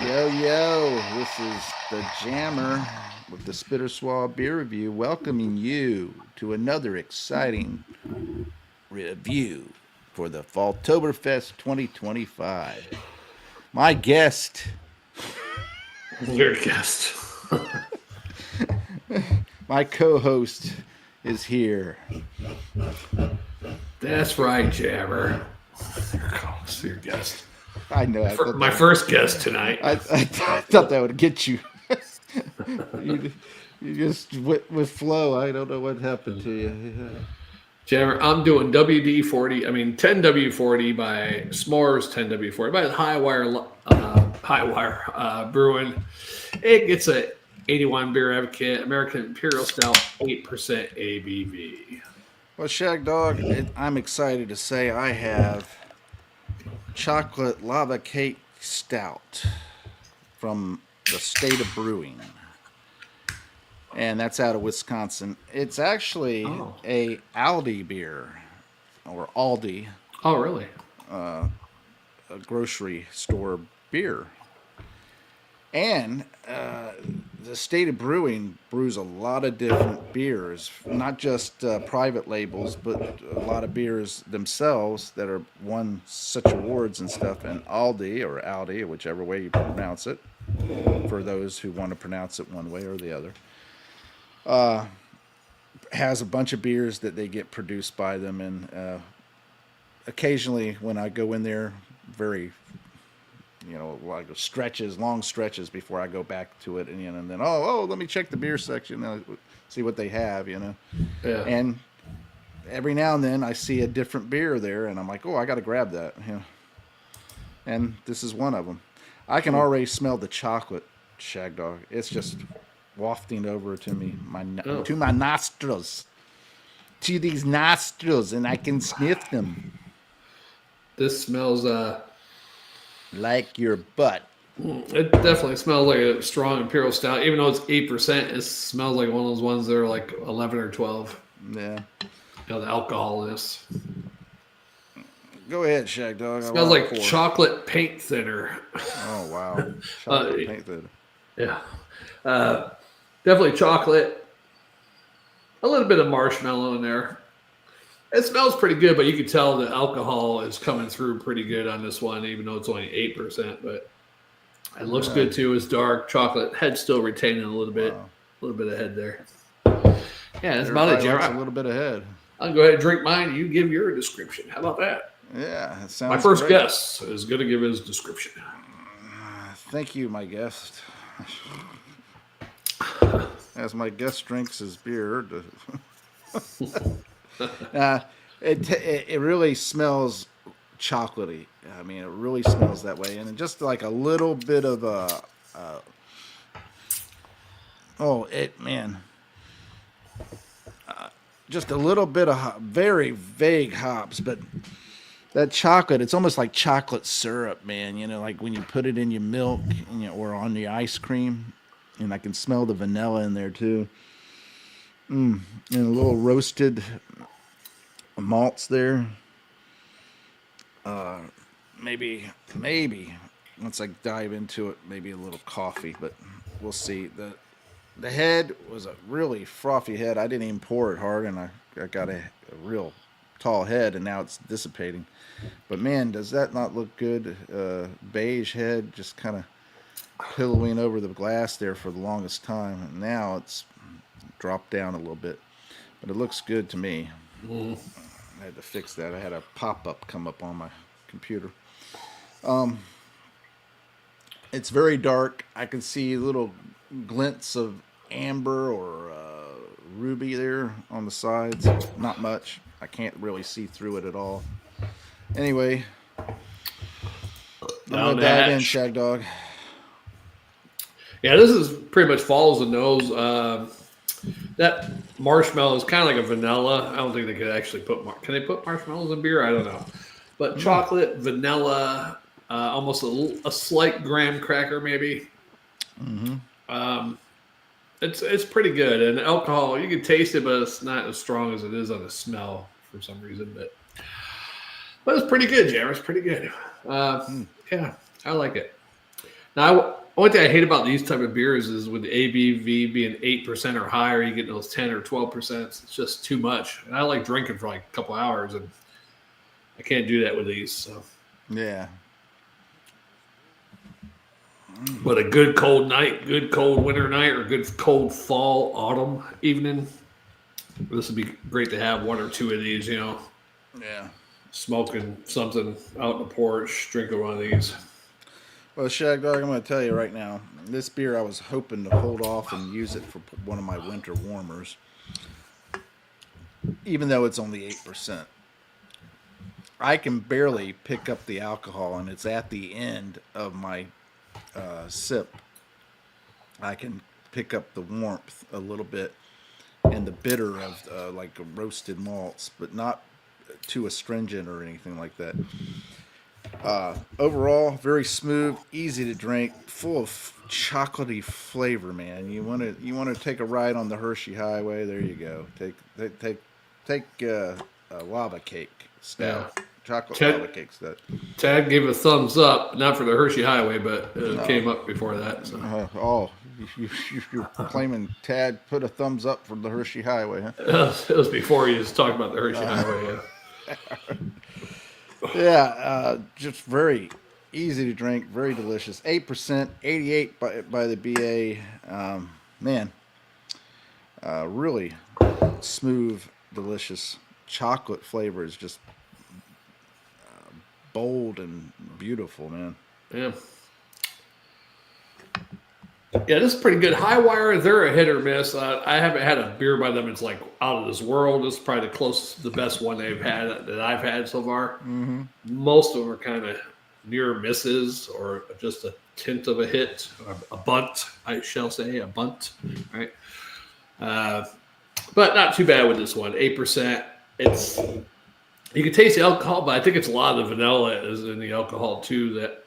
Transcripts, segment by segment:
Yo, yo, this is the Jammer with the Spitter Swab Beer Review, welcoming you to another exciting review for the Falltoberfest 2025. My guest, Your guest. my co host, is here. That's right, Jabber. Your guest. I know. My first guest tonight. I thought that would get you. you. You just went with flow. I don't know what happened to you. Jabber, I'm doing WD-40. I mean 10W-40 by S'mores 10W-40 by Hi-Wire Brewing. It gets a 81 beer advocate, American Imperial Stout, 8% ABV. Well, Shagdog, I'm excited to say I have Chocolate Lava Cake Stout from the State of Brewing. And that's out of Wisconsin. It's actually a Aldi beer, or Aldi, Oh, really? a grocery store beer. And the State of Brewing brews a lot of different beers, not just private labels, but a lot of beers themselves that are won such awards and stuff. And Aldi, or Aldi, whichever way you pronounce it, for those who want to pronounce it one way or the other, has a bunch of beers that they get produced by them. And occasionally when I go in there, very like long stretches before I go back to it, and then let me check the beer section and see what they have, Yeah. And every now and then I see a different beer there, and I'm like, I got to grab that, And this is one of them. I can already smell the chocolate, Shagdog. It's just wafting over to me, to my nostrils, to these nostrils, and I can sniff them. This smells like your butt. It definitely smells like a strong Imperial Stout. Even though it's 8%, it smells like one of those ones that are like 11 or 12. Yeah. The alcohol in this. Go ahead, Shagdog. It smells like chocolate paint thinner. Oh, wow. Chocolate paint thinner. Yeah. Definitely chocolate. A little bit of marshmallow in there. It smells pretty good, but you can tell the alcohol is coming through pretty good on this one, even though it's only 8%. But it looks good too. It's dark chocolate. Head still retaining a little bit, a little bit of head there. Yeah, that's about it, Jerry. A little bit of head. I'll go ahead and drink mine. You give your description. How about that? Yeah, that sounds. My first great. guest is going to give his description. Thank you, my guest. As my guest drinks his beer. It really smells chocolatey. I mean, it really smells that way, and just like a little bit of just a little bit of very vague hops, but that chocolate, it's almost like chocolate syrup, man. Like when you put it in your milk, or on the ice cream, and I can smell the vanilla in there too. And a little roasted malts there. Maybe once I dive into it, maybe a little coffee, but we'll see. The head was a really frothy head. I didn't even pour it hard, and I got a real tall head, and now it's dissipating. But man, does that not look good? Beige head, just kind of pillowing over the glass there for the longest time, and now it's dropped down a little bit, but it looks good to me. I had to fix that. I had a pop-up come up on my computer. It's very dark. I can see little glints of amber or ruby there on the sides. Not much. I can't really see through it at all. Anyway, I'm gonna dive in, Shagdog. Yeah, this is pretty much follows the nose. That marshmallow is kind of like a vanilla. I don't think they could actually can they put marshmallows in beer? I don't know. But chocolate, vanilla, almost a slight graham cracker maybe. It's pretty good. And alcohol, you can taste it, but it's not as strong as it is on the smell for some reason. But it's pretty good, Jam. It's pretty good. Yeah, I like it. Now, one thing I hate about these type of beers is with the ABV being 8% or higher, you get those 10 or 12%. It's just too much. And I like drinking for like a couple hours, and I can't do that with these. So. Yeah. But a good cold night, good cold winter night, or good cold fall, autumn evening, this would be great to have one or two of these, Yeah. smoking something out in the porch, drinking one of these. Well, Shagdog, I'm going to tell you right now, this beer I was hoping to hold off and use it for one of my winter warmers, even though it's only 8%. I can barely pick up the alcohol, and it's at the end of my sip. I can pick up the warmth a little bit and the bitter of like roasted malts, but not too astringent or anything like that. Overall, very smooth, easy to drink, full of chocolatey flavor. Man, you want to take a ride on the Hershey Highway? There you go. Take a lava cake stout. Yeah. Chocolate lava cake stout. Tad gave a thumbs up, not for the Hershey Highway, but it came up before that. So. You're claiming Tad put a thumbs up for the Hershey Highway, huh? It was before you just talked about the Hershey Highway. Yeah, just very easy to drink, very delicious. 8%, 88 by the BA. Man, really smooth, delicious chocolate flavor is just bold and beautiful, man. Yeah. Yeah, this is pretty good. Hi-Wire, they're a hit or miss. I haven't had a beer by them. It's like out of this world. This is probably the best one they've had that I've had so far. Mm-hmm. Most of them are kind of near misses or just a tint of a hit, or a bunt, I shall say, a bunt, right? But not too bad with this one. 8%. You can taste the alcohol, but I think it's a lot of the vanilla is in the alcohol too. That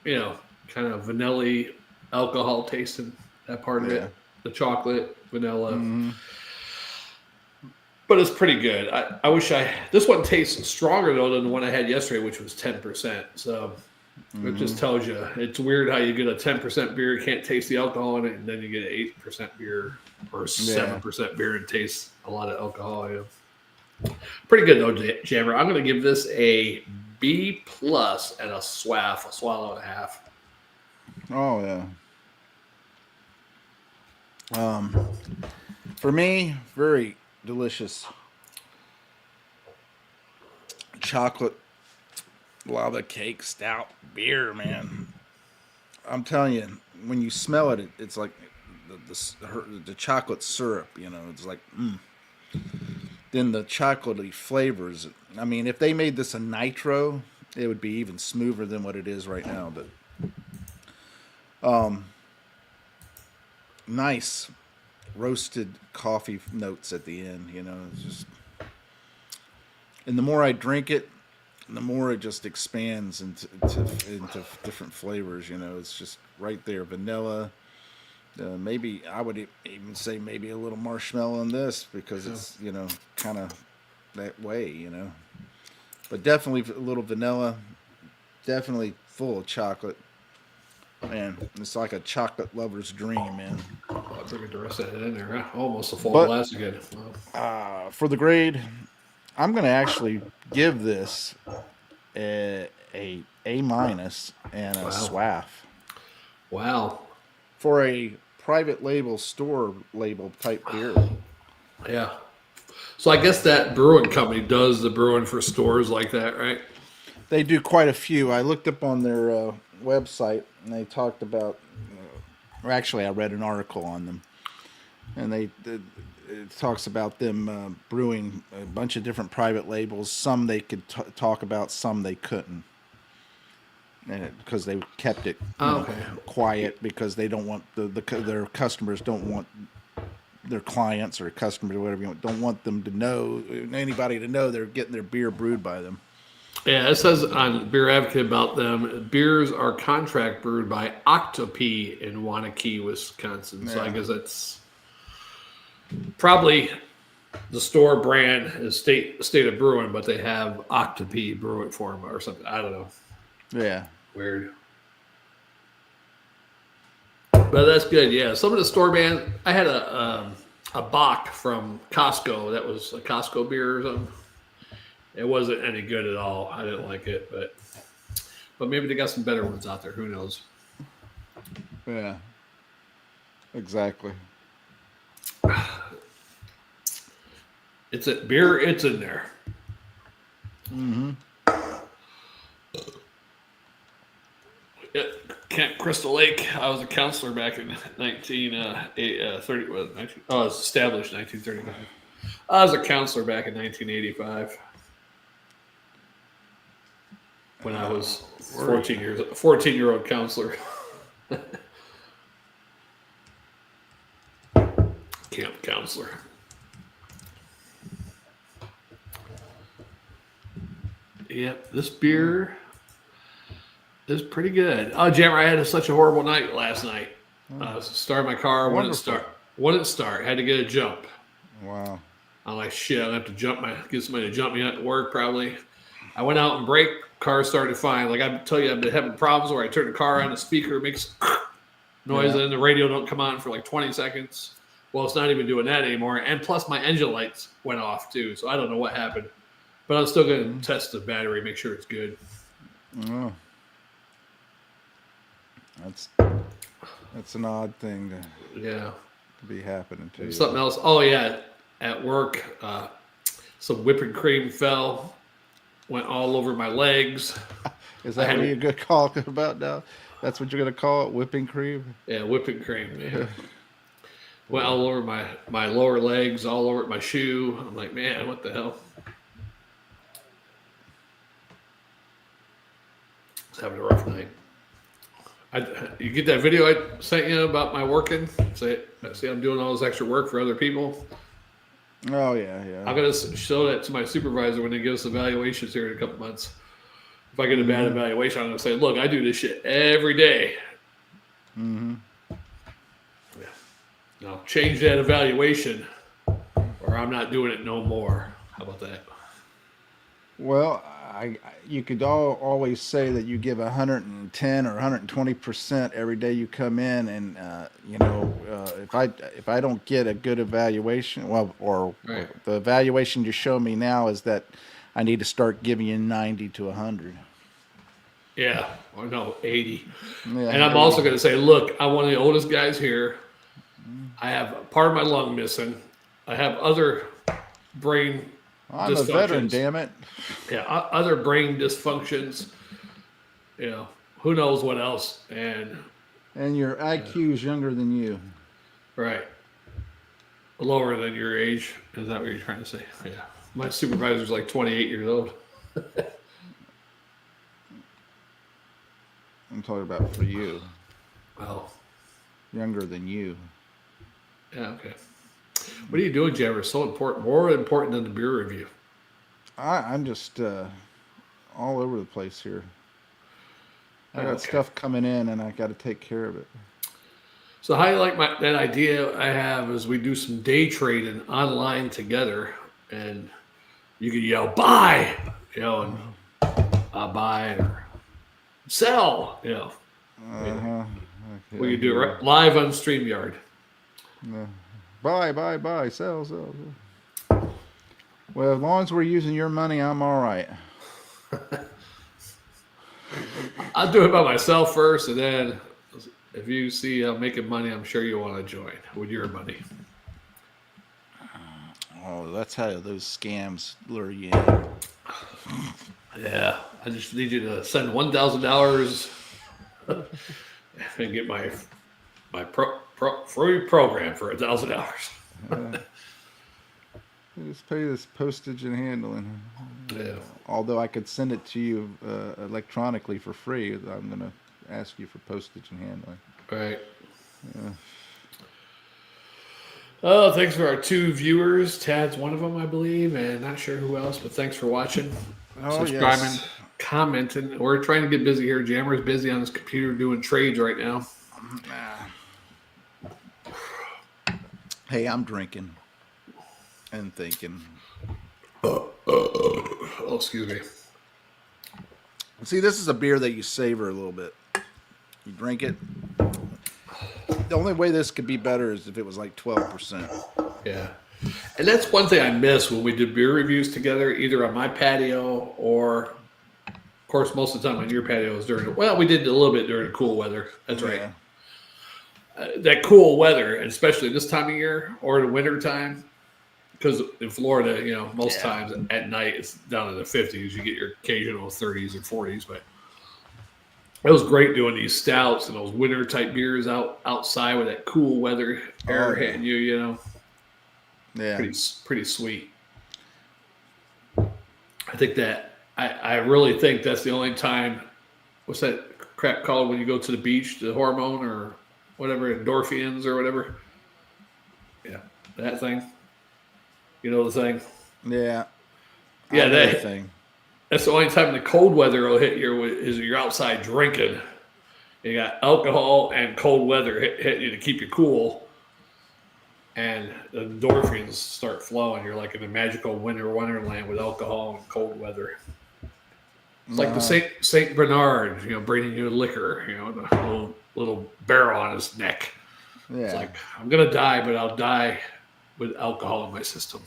kind of vanilla alcohol tasting, that part of it, the chocolate, vanilla. Mm-hmm. But it's pretty good. I wish this one tastes stronger though than the one I had yesterday, which was 10%. So it just tells you it's weird how you get a 10% beer, you can't taste the alcohol in it, and then you get an 8% beer or 7% beer and taste a lot of alcohol. Yeah. Pretty good though, Jammer. I'm going to give this a B+ and a swallow and a half. Oh yeah. For me, very delicious chocolate lava cake stout beer, man. I'm telling you, when you smell it, it's like the chocolate syrup. It's like. Then the chocolatey flavors. I mean, if they made this a nitro, it would be even smoother than what it is right now. But nice roasted coffee notes at the end. It's just, and the more I drink it, the more it just expands into different flavors. It's just right there, vanilla. Maybe I would even say maybe a little marshmallow in this because it's kind of that way, but definitely a little vanilla, definitely full of chocolate. Man, it's like a chocolate lover's dream, man. I'll drink the rest of it in there. Huh? Almost a full glass again. Wow. For the grade, I'm going to actually give this a A- and a SWAF. Wow. For a private label, store label type beer. Yeah. So I guess that brewing company does the brewing for stores like that, right? They do quite a few. I looked up on their website, and they talked about, or actually I read an article on them, and it talks about them brewing a bunch of different private labels. Some they could talk about, some they couldn't. Because they kept it quiet because they don't want their customers don't want their clients or customers or whatever you want, don't want them to know, anybody to know they're getting their beer brewed by them. Yeah, it says on Beer Advocate about them, beers are contract brewed by Octopi in Waunakee, Wisconsin. So I guess that's probably the store brand is State of Brewing, but they have Octopi brew it for them or something. I don't know. Yeah. Weird. But that's good. Yeah, some of the store brand. I had a Bach from Costco. That was a Costco beer or something. It wasn't any good at all. I didn't like it, but maybe they got some better ones out there. Who knows? Yeah. Exactly. It's a beer. It's in there. Mm-hmm. Camp Crystal Lake. I was a counselor back in 1930. I was established in 1935. I was a counselor back in 1985 when I was 14-year-old counselor. Camp counselor. Yep, this beer is pretty good. Oh, Jammer, I had such a horrible night last night. Started my car, wouldn't start. Had to get a jump. Wow. I'm like, shit, I'm going to have to get somebody to jump me at work probably. I went out and brake, car started fine. Like I tell you, I've been having problems where I turn the car on, the speaker makes noise, and then the radio don't come on for like 20 seconds. Well, it's not even doing that anymore. And plus my engine lights went off too, so I don't know what happened. But I'm still going to test the battery, make sure it's good. Oh. That's an odd thing to be happening to you. Something else. Oh yeah, at work, some whipping cream fell, went all over my legs. Is that what you're going to call it about now? That's what you're going to call it, whipping cream? Yeah, whipping cream. Yeah. Went all over my lower legs, all over my shoe. I'm like, man, what the hell? I was having a rough night. You get that video I sent you about my working? See, I'm doing all this extra work for other people. Oh, yeah. I'm going to show that to my supervisor when they give us evaluations here in a couple months. If I get a bad evaluation, I'm going to say, look, I do this shit every day. Mm-hmm. Yeah. Now, change that evaluation or I'm not doing it no more. How about that? Well, you could always say that you give 110 or 120% every day you come in, and if I don't get a good evaluation, or the evaluation you show me now is that I need to start giving you 90 to 100. Yeah, or no, 80. Yeah, and I'm also going to say, look, I'm one of the oldest guys here. I have part of my lung missing. I have other brain I'm a veteran, damn it. Yeah, other brain dysfunctions. You know, who knows what else. And your IQ is younger than you. Right. Lower than your age. Is that what you're trying to say? Yeah. My supervisor's like 28 years old. I'm talking about for you. Oh. Younger than you. Yeah, okay. What are you doing, Jammer? So important, more important than the beer review. I'm just all over the place here. I got stuff coming in, and I got to take care of it. So how you like that idea I have is we do some day trading online together, and you can yell buy, and buy or sell, Okay, we can do it right live on StreamYard. Buy, sell. Well, as long as we're using your money, I'm all right. I'll do it by myself first, and then if you see I'm making money, I'm sure you'll want to join with your money. Oh, that's how those scams lure you in. Yeah, I just need you to send $1,000 and get my free program for $1,000. Just pay this postage and handling. Yeah. Although I could send it to you electronically for free, I'm going to ask you for postage and handling. Right. Yeah. Oh, thanks for our 2 viewers. Tad's one of them, I believe, and not sure who else, but thanks for watching, subscribing, commenting. We're trying to get busy here. Jammer's busy on his computer doing trades right now. Hey, I'm drinking and thinking. Oh, excuse me. See, this is a beer that you savor a little bit. You drink it. The only way this could be better is if it was like 12%. Yeah. And that's one thing I miss when we did beer reviews together, either on my patio or, of course, most of the time on your patio was we did a little bit during cool weather. That's right. That cool weather, and especially this time of year or the winter time, because in Florida, most times at night it's down in the 50s. You get your occasional 30s or 40s, but it was great doing these stouts and those winter type beers outside with that cool weather air hitting you. Yeah, pretty sweet. I think that I really think that's the only time. What's that crap called when you go to the beach? The hormone or whatever, endorphins or whatever. Yeah, that thing. You know the thing. Yeah. Yeah, that thing. That's the only time the cold weather will hit you is you're outside drinking. You got alcohol and cold weather hit you to keep you cool. And the endorphins start flowing. You're like in a magical winter wonderland with alcohol and cold weather. It's like the Saint Bernard, bringing you liquor, the little barrel on his neck. Yeah. It's like, I'm going to die, but I'll die with alcohol in my system.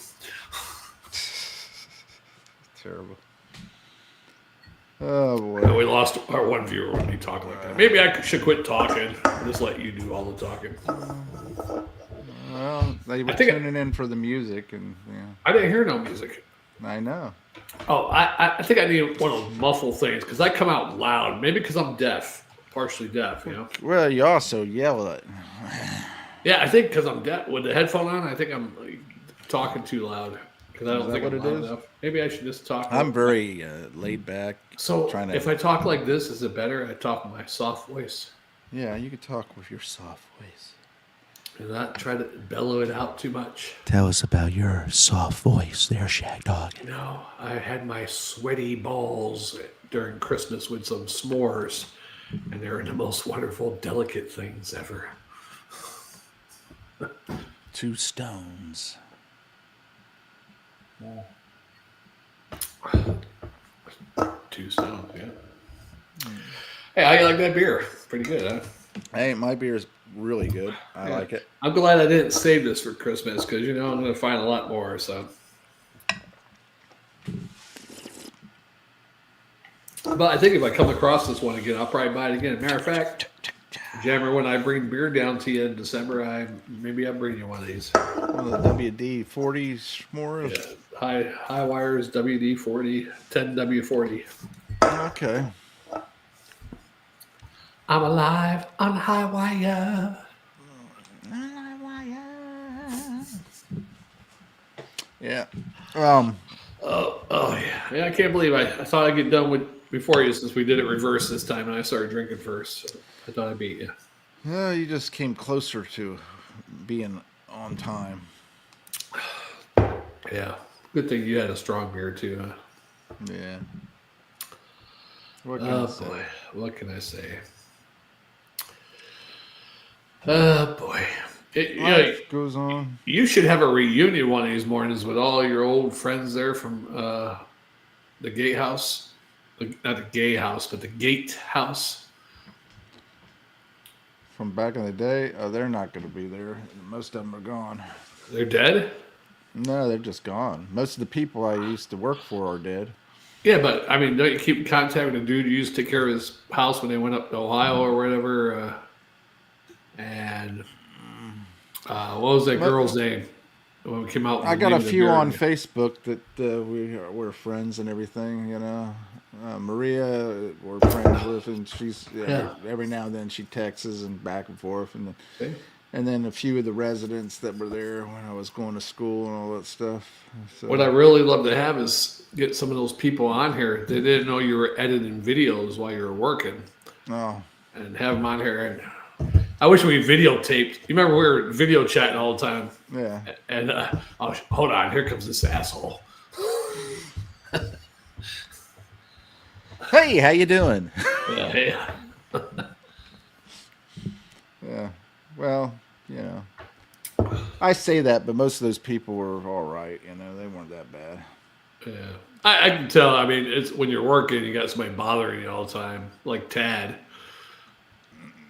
Terrible. Oh, boy. And we lost our one viewer when he talked like that. Maybe I should quit talking. Just let you do all the talking. Well, they were tuning in for the music. And I didn't hear no music. I know. Oh, I think I need one of those muffle things because I come out loud. Maybe because I'm deaf, partially deaf, Well, you also yell at. Yeah, I think because I'm deaf with the headphone on, I think I'm talking too loud because I don't think I'm loud enough. Maybe I should just talk. I'm very laid back. So if I talk like this, is it better? I talk in my soft voice. Yeah, you could talk with your soft voice. And not try to bellow it out too much. Tell us about your soft voice there, Shagdog. I had my sweaty balls during Christmas with some s'mores, and they're the most wonderful, delicate things ever. 2 stones. Yeah. 2 stones, yeah. Hey, how you like that beer? Pretty good, huh? Hey, my beer is really good. I like it. I'm glad I didn't save this for Christmas because, I'm going to find a lot more, so. But I think if I come across this one again, I'll probably buy it again. Matter of fact, Jammer, when I bring beer down to you in December, maybe I'll bring you one of these. One of the WD-40 S'mores? Yeah, Hi-Wire's WD-40, 10W-40. Okay. I'm alive on Hi-Wire. Yeah. Yeah, I can't believe I thought I'd get done before you since we did it reverse this time and I started drinking first. So I thought I beat you. Well, you just came closer to being on time. Yeah. Good thing you had a strong beer too, huh? Yeah. What can I say? Boy. What can I say? Oh boy. Life goes on. You should have a reunion one of these mornings with all your old friends there from the gatehouse. Not the gay house, but the gatehouse. From back in the day? Oh, they're not going to be there. Most of them are gone. They're dead? No, they're just gone. Most of the people I used to work for are dead. Yeah, but I mean, don't you keep in contact with the dude who used to take care of his house when they went up to Ohio or whatever? And what was that girl's name when we came out? I got a few on Facebook that we're friends and everything. Maria we're friends with, and she's every now and then she texts and back and forth, and then a few of the residents that were there when I was going to school and all that stuff. So, what I really love to have is get some of those people on here. They didn't know you were editing videos while you were working. Oh. And have them on here. And I wish we videotaped. You remember we were video chatting all the time? Yeah. And hold on, here comes this asshole. Hey, how you doing? Yeah. Yeah. Well, I say that, but most of those people were all right. They weren't that bad. Yeah. I can tell. I mean, it's when you're working, you got somebody bothering you all the time, like Tad.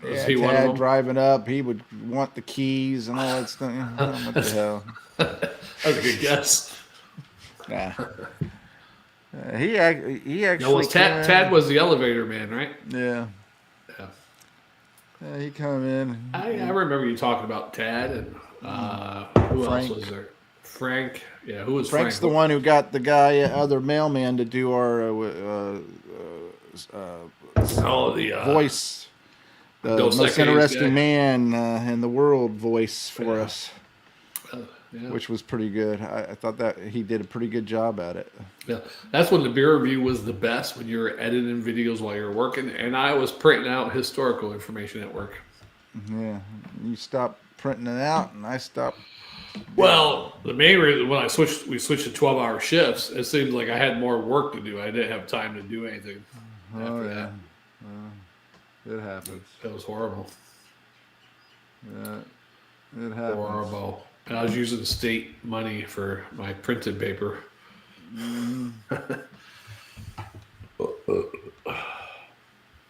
Was Yeah, he one of Tad them? driving up, he would want the keys and all that stuff. What the hell? That's a good guess. Nah. He No, actually was Tad, came Tad in. was the elevator man, right? Yeah. Yeah. Yeah, he come in. I remember you talking about Tad and who Frank. else was there? Frank. Yeah, who was Frank's Frank? the one who got the guy, other mailman, to do our Oh, the voice, the Dos most Equis interesting guy. man in the world voice for Yeah. us, Yeah. which was pretty good. I thought that he did a pretty good job at it. Yeah, that's when the beer review was the best, when you were editing videos while you were working, and I was printing out historical information at work. Yeah, you stopped printing it out, and I stopped. Well, the main reason when we switched to 12-hour shifts, it seemed like I had more work to do. I didn't have time to do anything after that. It happens. It was horrible. Yeah, it happens. Horrible. And I was using state money for my printed paper. Yeah,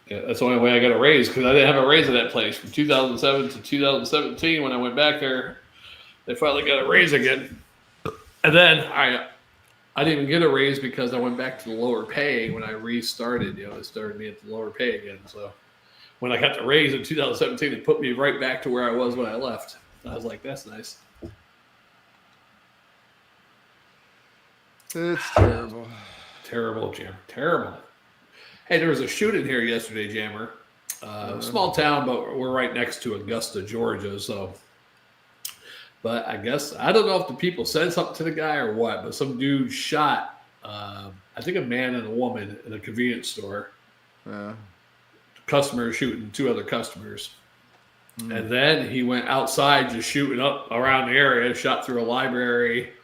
that's the only way I got a raise, because I didn't have a raise at that place from 2007 to 2017. When I went back there, they finally got a raise again. And then I didn't even get a raise because I went back to the lower pay when I restarted. It started me at the lower pay again. So when I got the raise in 2017, it put me right back to where I was when I left. I was like, that's nice. It's terrible. Terrible, Jam. Terrible. Hey, there was a shooting here yesterday, Jammer. Small town, but we're right next to Augusta, Georgia. So, but I guess, I don't know if the people said something to the guy or what, but some dude shot, I think a man and a woman in a convenience store. Customer shooting two other customers. And then he went outside just shooting up around the area, shot through a library.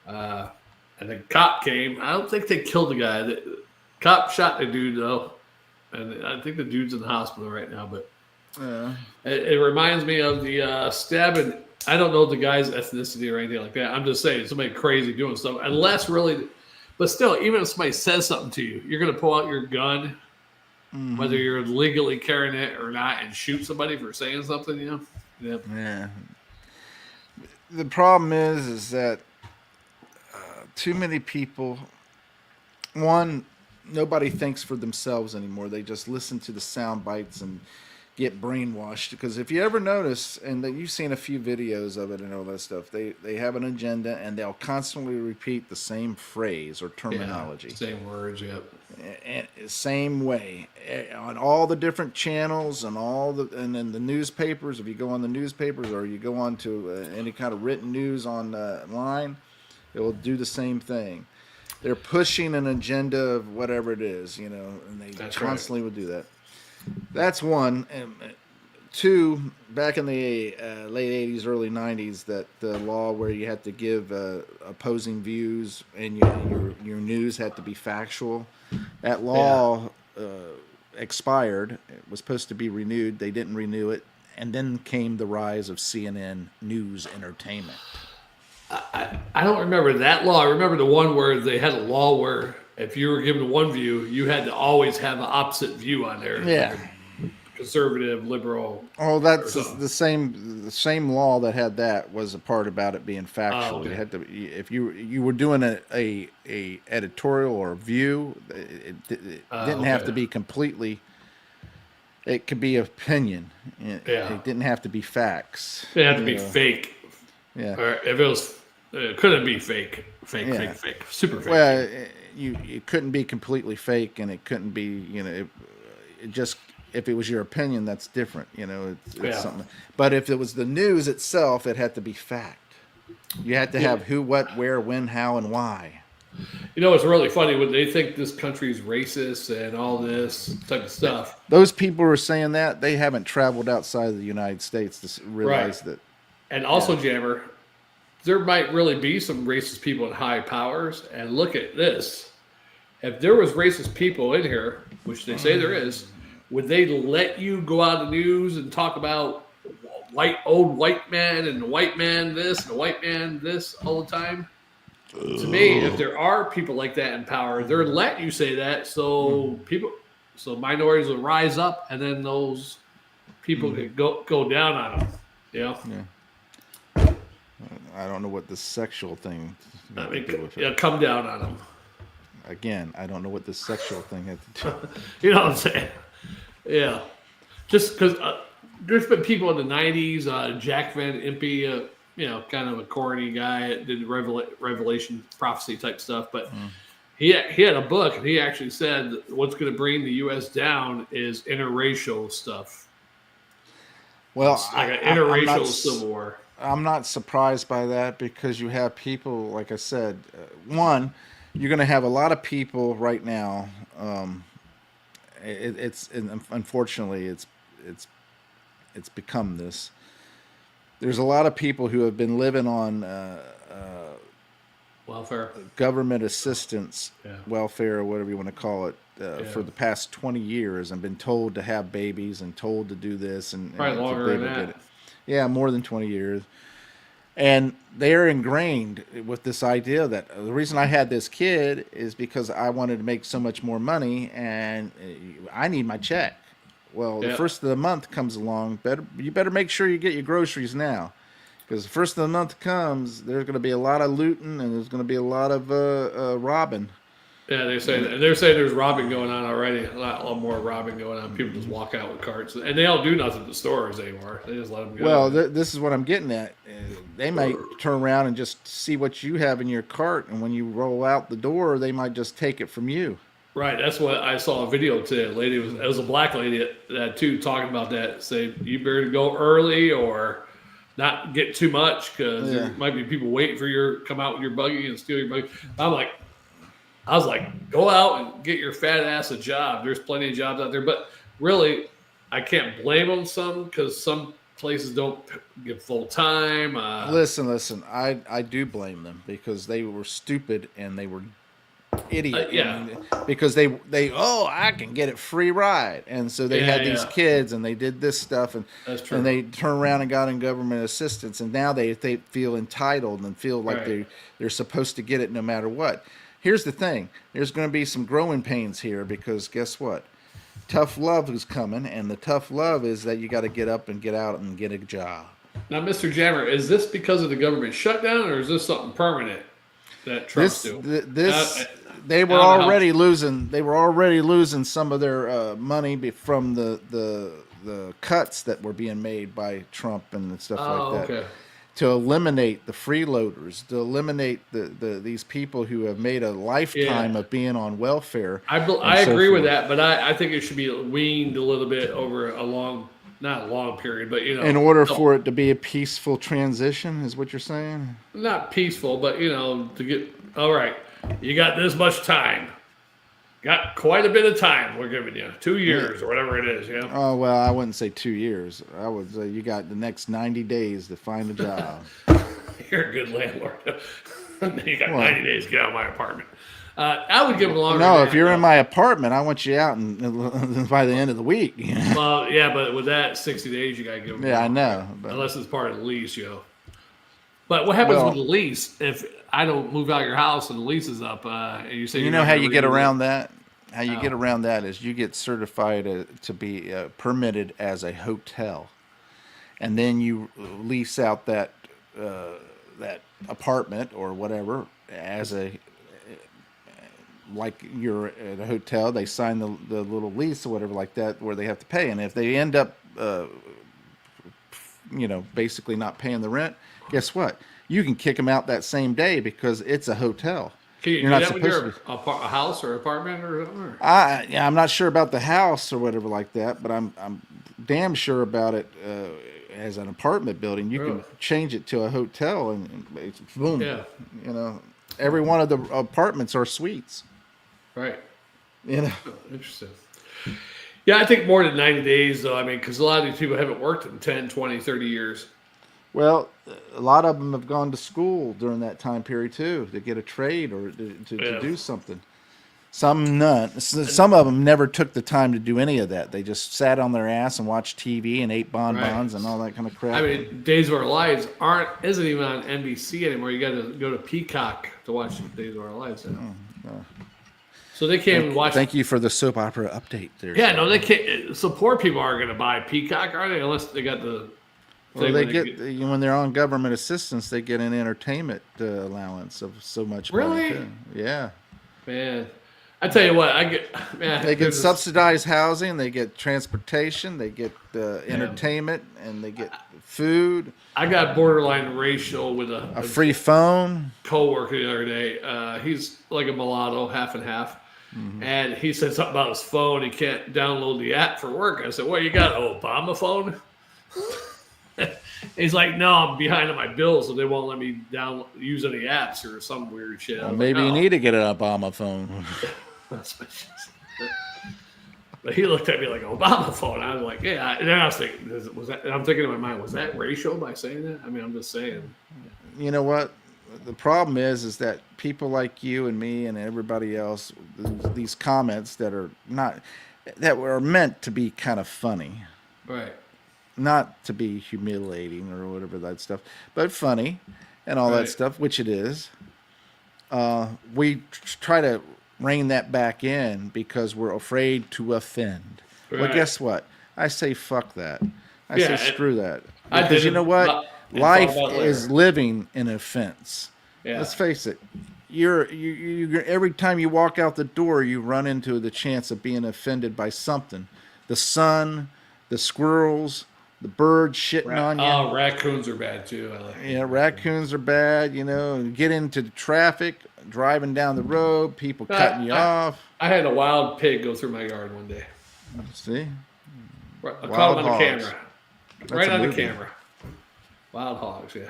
And the cop came. I don't think they killed the guy. The cop shot the dude, though. And I think the dude's in the hospital right now. But it reminds me of the stabbing. I don't know the guy's ethnicity or anything like that. I'm just saying somebody crazy doing stuff. Unless really, but still, even if somebody says something to you, you're going to pull out your gun, whether you're legally carrying it or not, and shoot somebody for saying something, Yeah. The problem is that too many people, one, nobody thinks for themselves anymore. They just listen to the sound bites and get brainwashed. Because if you ever notice, and that you've seen a few videos of it and all that stuff, they have an agenda and they'll constantly repeat the same phrase or terminology. Same words, yep. And same way on all the different channels and and then the newspapers. If you go on the newspapers or you go on to any kind of written news online, it will do the same thing. They're pushing an agenda of whatever it is, and they constantly would do that. That's one. And two, back in the late 80s, early 90s, that the law where you had to give opposing views and your news had to be factual, that law expired. It was supposed to be renewed. They didn't renew it. And then came the rise of CNN News Entertainment. I don't remember that law. I remember the one where they had a law where if you were given one view, you had to always have an opposite view on there. Yeah. Conservative, liberal. Oh, that's the same law that had that was a part about it being factual. Oh, okay. You had to, if you were doing a editorial or a view, it didn't have to be completely. It could be opinion. It didn't have to be facts. It had to be fake. Yeah. Or if it was, it couldn't be fake, fake, super fake. Well, it couldn't be completely fake, and it couldn't be, it just, if it was your opinion, that's different, it's something. But if it was the news itself, it had to be fact. You had to have who, what, where, when, how, and why. It's really funny when they think this country's racist and all this type of stuff. Those people who are saying that, they haven't traveled outside of the United States to realize that. And also, Jammer, there might really be some racist people in high powers. And look at this. If there was racist people in here, which they say there is, would they let you go out of the news and talk about old white man and the white man this and the white man this all the time? To me, if there are people like that in power, they're letting you say that so minorities will rise up, and then those people could go down on them. Yeah. I don't know what the sexual thing I had mean, to do with it. yeah, come down on them. Again, I don't know what the sexual thing had to do. You know what I'm saying? Yeah. Just because there's been people in the 90s, Jack Van Impe, kind of a corny guy that did revelation prophecy type stuff, but he had a book, and he actually said that what's going to bring the U.S. down is interracial stuff. Well, it's like an interracial civil war. I'm not surprised by that because you have people, like I said, one, you're going to have a lot of people right now. Unfortunately, it's become this. There's a lot of people who have been living on welfare, government assistance, yeah. welfare, or whatever you want to call it, for the past 20 years, and been told to have babies and told to do this and probably longer than that. Yeah, more than 20 years. And they're ingrained with this idea that the reason I had this kid is because I wanted to make so much more money and I need my check. Well, the first of the month comes along. You better make sure you get your groceries now, because the first of the month comes, there's going to be a lot of looting and there's going to be a lot of robbing. Yeah, they're saying there's robbing going on already. A lot more robbing going on. People just walk out with carts, and they don't do nothing to stores anymore. They just let them go. Well, this is what I'm getting at. They might turn around and just see what you have in your cart, and when you roll out the door, they might just take it from you. Right. That's what I saw a video today. It was a black lady that too talking about that. Say you better go early or not get too much because there might be people waiting for come out with your buggy and steal your buggy. I was like, go out and get your fat ass a job. There's plenty of jobs out there. But really, I can't blame them some because some places don't give full time. Listen. I do blame them because they were stupid and they were idiots. Because they I can get it free ride. And so they had these kids and they did this stuff. And that's true. And they turned around and got in government assistance. And now they feel entitled and feel like they're supposed to get it no matter what. Here's the thing. There's going to be some growing pains here because guess what? Tough love is coming, and the tough love is that you got to get up and get out and get a job. Now, Mr. Jammer, is this because of the government shutdown, or is this something permanent that Trump's doing? They were already losing. They were already losing some of their money from the cuts that were being made by Trump and stuff like that. Okay. To eliminate the freeloaders, to eliminate these people who have made a lifetime of being on welfare. I agree with that, but I think it should be weaned a little bit over not a long period, but in order for it to be a peaceful transition, is what you're saying? Not peaceful, but to get all right. You got this much time. Got quite a bit of time we're giving you. 2 years or whatever it is, yeah. Oh, well, I wouldn't say 2 years. I would say you got the next 90 days to find a job. You're a good landlord. You got 90 days to get out of my apartment. I would give them longer. No, if you're in my apartment, I want you out by the end of the week. Well, yeah, but with that, 60 days, you got to give them. Yeah, I know. Unless it's part of the lease, But what happens with the lease if I don't move out of your house and the lease is up? And you say how you get around that? How you get around that is you get certified to be permitted as a hotel, and then you lease out that apartment or whatever as like you're at a hotel. They sign the little lease or whatever like that where they have to pay, and if they end up basically not paying the rent, guess what? You can kick them out that same day because it's a hotel. Can you do that with your a house or apartment or something? I'm not sure about the house or whatever like that, but I'm damn sure about it as an apartment building. You can change it to a hotel and it's boom. Yeah. Every one of the apartments are suites. Right. Interesting. Yeah, I think more than 90 days, though. I mean, because a lot of these people haven't worked in 10, 20, 30 years. Well, a lot of them have gone to school during that time period, too, to get a trade or to do something. Some none. Some of them never took the time to do any of that. They just sat on their ass and watched TV and ate bonbons and all that kind of crap. I mean, Days of Our Lives isn't even on NBC anymore. You got to go to Peacock to watch Days of Our Lives. So they can't even watch. Thank you for the soap opera update there. Yeah, no, they can't. So poor people aren't going to buy Peacock, are they? Unless they got the. Well, they get when they're on government assistance, they get an entertainment allowance of so much money. Really? Too. Yeah. Man, I tell you what, They get subsidized housing, they get transportation, they get entertainment, and they get food. I got borderline racial with a free phone. Coworker the other day. He's like a mulatto, half and half. Mm-hmm. And he said something about his phone. He can't download the app for work. I said, "What you got, Obama phone?" He's like, "No, I'm behind on my bills, so they won't let me use any apps or some weird shit." Well, maybe you need to get an Obama phone. But he looked at me like Obama phone. I was like, "Yeah." And then I was thinking, I'm thinking in my mind, was that racial by saying that? I mean, I'm just saying. You know what? The problem is that people like you and me and everybody else, these comments that are meant to be kind of funny, right? Not to be humiliating or whatever that stuff, but funny and all that stuff, which it is. We try to rein that back in because we're afraid to offend. Right. Well, guess what? I say fuck that. I say screw that. Because you know what? Life is living in offense. Yeah. Let's face it. You're every time you walk out the door, you run into the chance of being offended by something. The sun, the squirrels, the birds shitting on you. Oh, raccoons are bad too. Raccoons are bad. You know, get into the traffic, driving down the road, people cutting you off. I had a wild pig go through my yard one day. See? I caught him on the camera. Right on the camera. Wild hogs, yeah.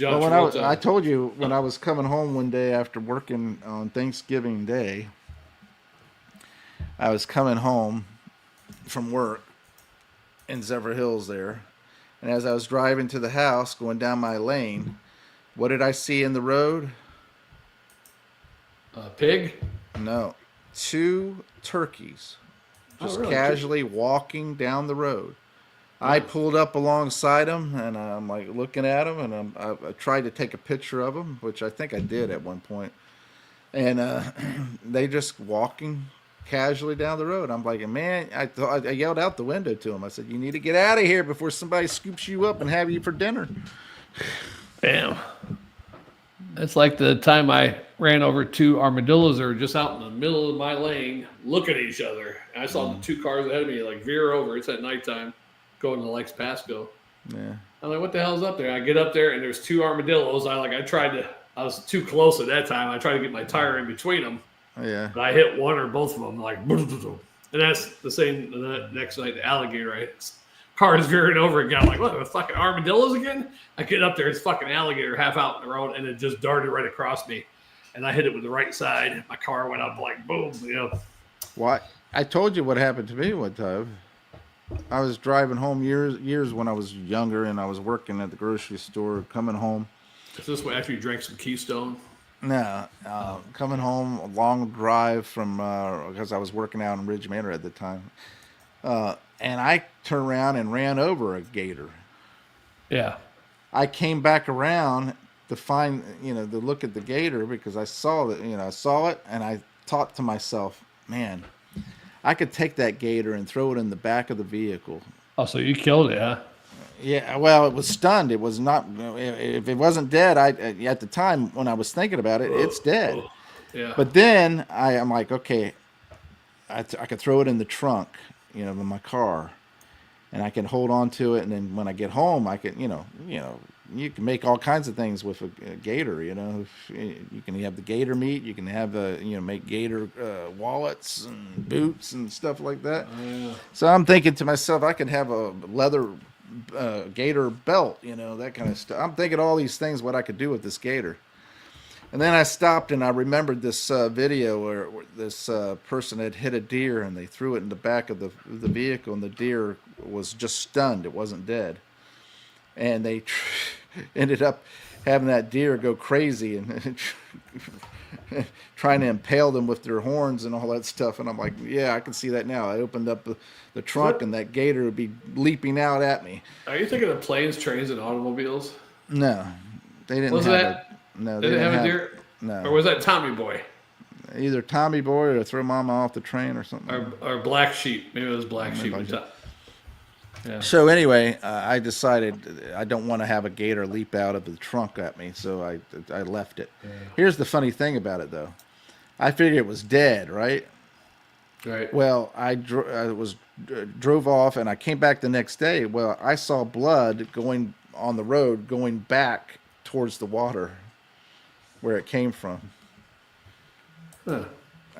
Well, I told you when I was coming home one day after working on Thanksgiving Day, I was coming home from work in Zephyr Hills there, and as I was driving to the house, going down my lane, what did I see in the road? A pig? No, 2 turkeys, just casually walking down the road. I pulled up alongside them, and I'm like looking at them, and I tried to take a picture of them, which I think I did at one point. And they just walking casually down the road. I'm like, man, I yelled out the window to them. I said, "You need to get out of here before somebody scoops you up and have you for dinner." Bam. It's like the time I ran over 2 armadillos that were just out in the middle of my lane looking at each other. And I saw the 2 cars ahead of me like veer over. It's at nighttime. Going to Lakes Pasco. Yeah. I'm like, what the hell's up there? I get up there and there's 2 armadillos. I was too close at that time. I tried to get my tire in between them. Yeah. But I hit one or both of them like, and that's the same the next night, the alligator, car is veering over again. I'm like, what, the fucking armadillos again? I get up there, it's fucking alligator half out in the road, and it just darted right across me. And I hit it with the right side. My car went up like boom, What? I told you what happened to me one time. I was driving home years when I was younger, and I was working at the grocery store. Coming home. Is this after you drank some Keystone? No, coming home, a long drive from because I was working out in Ridge Manor at the time, and I turned around and ran over a gator. Yeah. I came back around to find to look at the gator because I saw that I saw it, and I thought to myself, man, I could take that gator and throw it in the back of the vehicle. Oh, so you killed it, huh? Yeah, well, it was stunned. It was not. If it wasn't dead, at the time when I was thinking about it, it's dead. Yeah. But then I'm like, okay, I could throw it in the trunk, of my car, and I can hold on to it. And then when I get home, I can, you can make all kinds of things with a gator. You can have the gator meat. You can have make gator wallets and boots and stuff like that. Oh, yeah. So I'm thinking to myself, I could have a leather gator belt, that kind of stuff. I'm thinking all these things, what I could do with this gator. And then I stopped and I remembered this video where this person had hit a deer and they threw it in the back of the vehicle, and the deer was just stunned. It wasn't dead. And they ended up having that deer go crazy and trying to impale them with their horns and all that stuff. And I'm like, yeah, I can see that now. I opened up the trunk and that gator would be leaping out at me. Are you thinking of planes, trains, and automobiles? No, they didn't have that. No, they didn't have a deer? No. Or was that Tommy Boy? either Tommy Boy or throw Mama off the train or something. Or Black Sheep. Maybe it was Black Sheep. Yeah. So anyway, I decided I don't want to have a gator leap out of the trunk at me, so I left it. Yeah. Here's the funny thing about it, though. I figured it was dead, right? Right. Well, I drove off, and I came back the next day. Well, I saw blood going on the road, going back towards the water where it came from. Huh.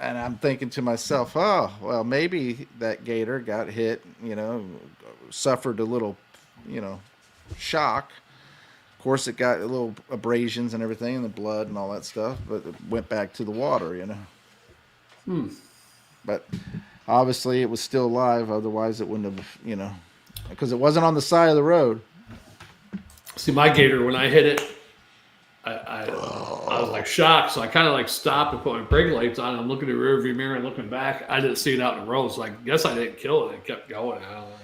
And I'm thinking to myself, oh, well, maybe that gator got hit, suffered a little, shock. Of course, it got a little abrasions and everything, and the blood and all that stuff, but it went back to the water, But obviously, it was still alive. Otherwise, it wouldn't have, because it wasn't on the side of the road. See, my gator, when I hit it, I was like shocked, so I kind of like stopped and put my brake lights on. And I'm looking at the rearview mirror and looking back. I didn't see it out in the road, so I guess I didn't kill it. It kept going. I don't know.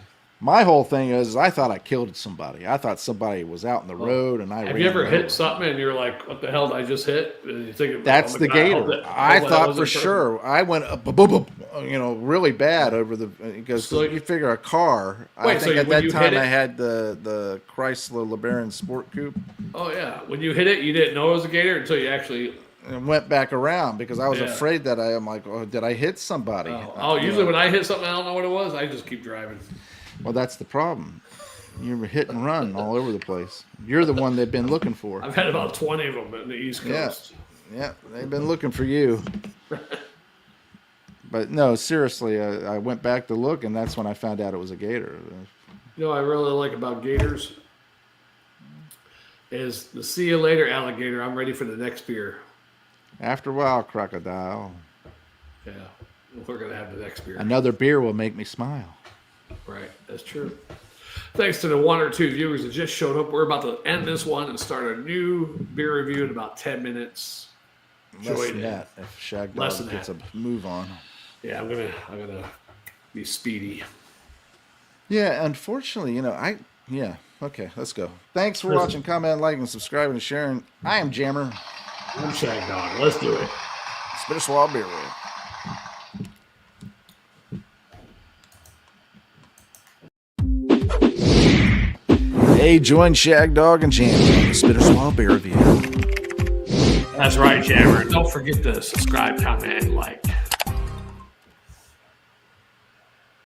My whole thing is I thought I killed somebody. I thought somebody was out in the road, and I have you ever hit something and you're like, "What the hell did I just hit?" And you think, that's the gator. I thought for sure. I went up, really bad over the because so you figure a car. I think at that time I had the Chrysler LeBaron Sport Coupe. Oh yeah, when you hit it, you didn't know it was a gator until you actually. And went back around because I was afraid that I'm like, oh, did I hit somebody? Usually when I hit something, I don't know what it was. I just keep driving. Well, that's the problem. You're hit and run all over the place. You're the one they've been looking for. I've had about 20 of them in the East Coast. Yeah, they've been looking for you. But no, seriously, I went back to look, and that's when I found out it was a gator. You know what I really like about gators is the see you later, alligator. I'm ready for the next beer. After a while, crocodile. Yeah, we're going to have the next beer. Another beer will make me smile. Right, that's true. Thanks to the 1 or 2 viewers that just showed up. We're about to end this one and start a new beer review in about 10 minutes. Less than that, if Shagdog gets a move on. Yeah, I'm gonna be speedy. Yeah, unfortunately, okay, let's go. Thanks for watching, commenting, liking, subscribing, and sharing. I am Jammer. I'm Shagdog. Let's do it. Spit a swallow beer. Hey, join Shagdog and Jammer on the Spit or Swallow Beer Review. That's right, Jammer. Don't forget to subscribe, comment, and like.